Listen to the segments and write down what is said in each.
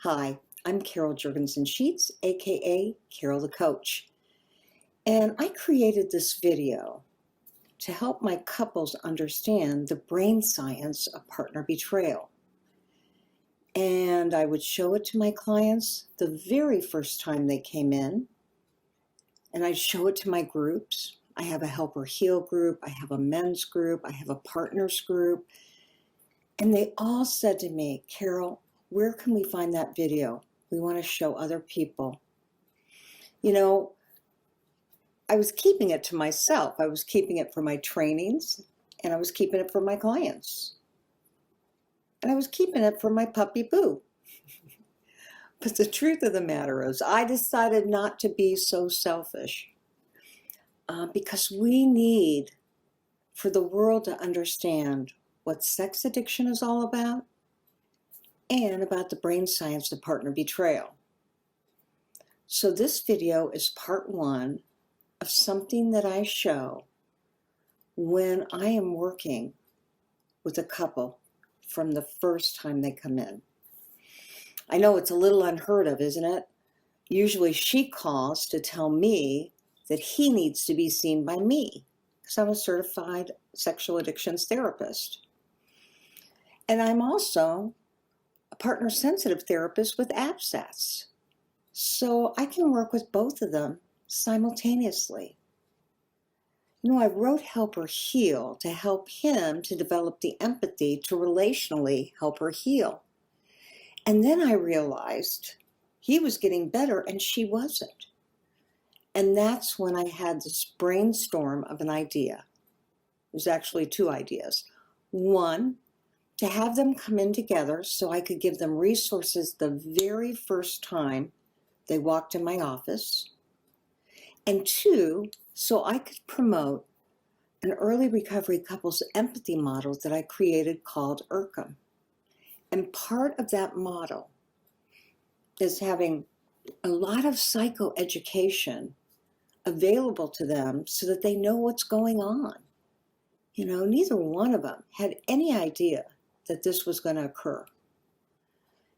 Hi, I'm Carol Jurgensen-Sheets, aka Carol the Coach, and I created this video to help my couples understand the brain science of partner betrayal. And I would show it to my clients the very first time they came in, and I'd show it to my groups. I have a Help Her Heal group, I have a men's group, I have a partners group, and they all said to me, Carol, where can we find that video? We want to show other people. You know, I was keeping it to myself. I was keeping it for my trainings, and I was keeping it for my clients. And I was keeping it for my puppy Boo. But the truth of the matter is, I decided not to be so selfish because we need for the world to understand what sex addiction is all about and about the brain science of partner betrayal. So this video is part one of something that I show when I am working with a couple from the first time they come in. I know it's a little unheard of, isn't it? Usually she calls to tell me that he needs to be seen by me because I'm a certified sexual addictions therapist. And I'm also a partner sensitive therapist with abscess. So I can work with both of them simultaneously. You know, I wrote Help Her Heal to help him to develop the empathy to relationally help her heal. And then I realized he was getting better and she wasn't. And that's when I had this brainstorm of an idea. There's actually two ideas. One, to have them come in together so I could give them resources the very first time they walked in my office. And two, so I could promote an early recovery couples empathy model that I created called urkham. And part of that model is having a lot of psychoeducation available to them so that they know what's going on. You know, neither one of them had any idea that this was going to occur.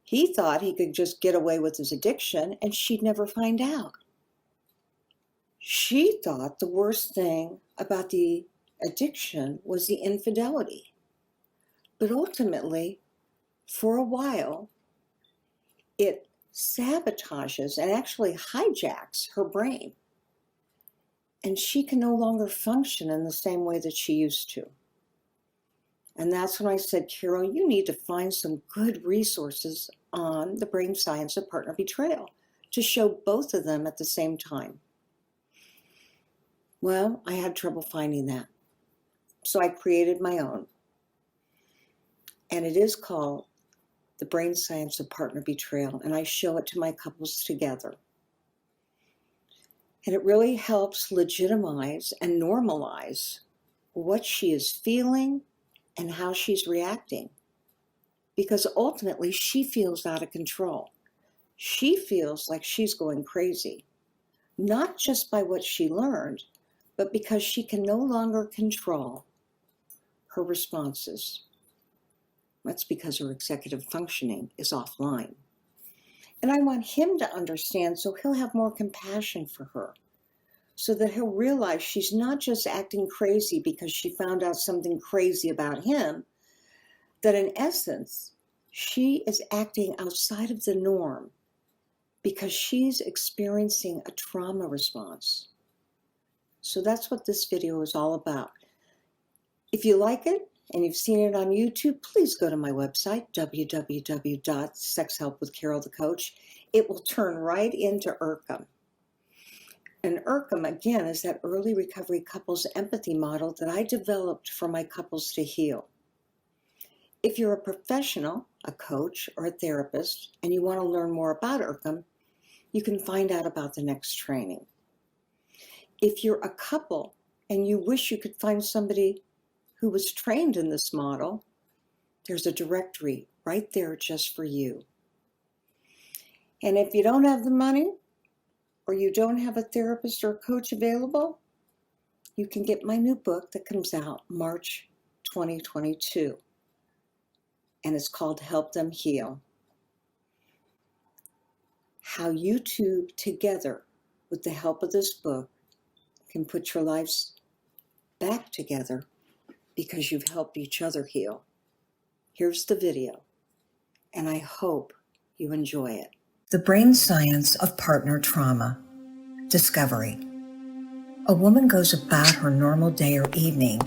He thought he could just get away with his addiction and she'd never find out. She thought the worst thing about the addiction was the infidelity. But ultimately, for a while, it sabotages and actually hijacks her brain. And she can no longer function in the same way that she used to. And that's when I said, Carol, you need to find some good resources on the brain science of partner betrayal to show both of them at the same time. Well, I had trouble finding that. So I created my own. And it is called The Brain Science of Partner Betrayal. And I show it to my couples together. And it really helps legitimize and normalize what she is feeling and how she's reacting. Because ultimately, she feels out of control. She feels like she's going crazy, not just by what she learned, but because she can no longer control her responses. That's because her executive functioning is offline. And I want him to understand so he'll have more compassion for her, so that he'll realize she's not just acting crazy because she found out something crazy about him, that in essence, she is acting outside of the norm because she's experiencing a trauma response. So that's what this video is all about. If you like it and you've seen it on YouTube, please go to my website, www.sexhelpwithcarolthecoach. It will turn right into urkham. And urkham, again, is that early recovery couples empathy model that I developed for my couples to heal. If you're a professional, a coach, or a therapist, and you want to learn more about urkham, you can find out about the next training. If you're a couple and you wish you could find somebody who was trained in this model, there's a directory right there just for you. And if you don't have the money, or you don't have a therapist or a coach available, you can get my new book that comes out March 2022. And it's called Help Them Heal. how you two together, with the help of this book, can put your lives back together because you've helped each other heal. Here's the video, and I hope you enjoy it. The Brain Science of Partner Trauma. Discovery. A woman goes about her normal day or evening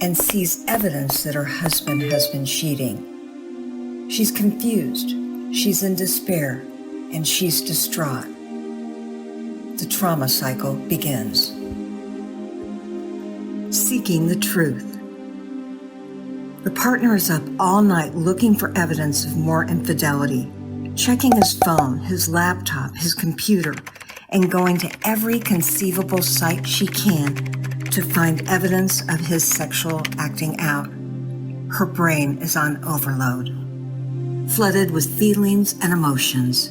and sees evidence that her husband has been cheating. She's confused, she's in despair, and she's distraught. The trauma cycle begins. Seeking the truth. The partner is up all night looking for evidence of more infidelity, checking his phone, his laptop, his computer, and going to every conceivable site she can to find evidence of his sexual acting out. Her brain is on overload, flooded with feelings and emotions.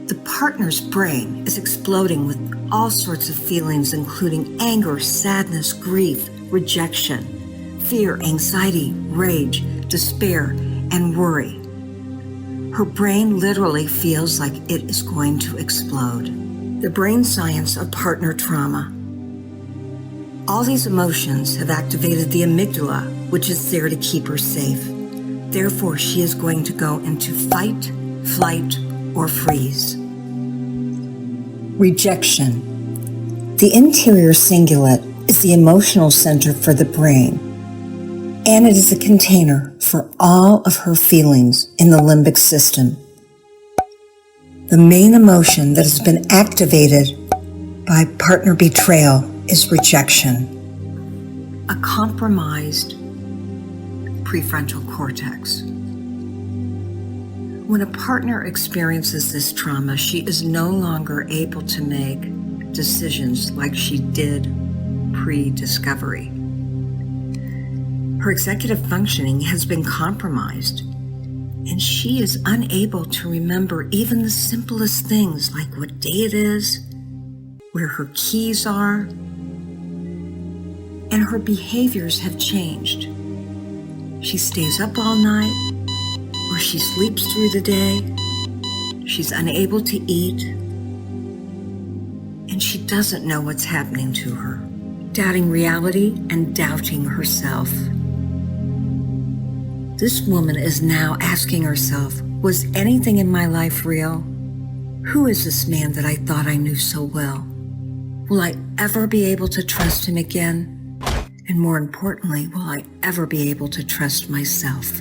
The partner's brain is exploding with all sorts of feelings, including anger, sadness, grief, rejection, fear, anxiety, rage, despair, and worry. Her brain literally feels like it is going to explode. The brain science of partner trauma. All these emotions have activated the amygdala, which is there to keep her safe. Therefore, she is going to go into fight, flight, or freeze. Rejection. The interior cingulate is the emotional center for the brain, and it is a container for all of her feelings in the limbic system. The main emotion that has been activated by partner betrayal is rejection, a compromised prefrontal cortex. When a partner experiences this trauma, she is no longer able to make decisions like she did pre-discovery. Her executive functioning has been compromised, and she is unable to remember even the simplest things like what day it is, where her keys are, and her behaviors have changed. She stays up all night, or she sleeps through the day. She's unable to eat, and she doesn't know what's happening to her, doubting reality and doubting herself. This woman is now asking herself, was anything in my life real? Who is this man that I thought I knew so well? Will I ever be able to trust him again? And more importantly, will I ever be able to trust myself?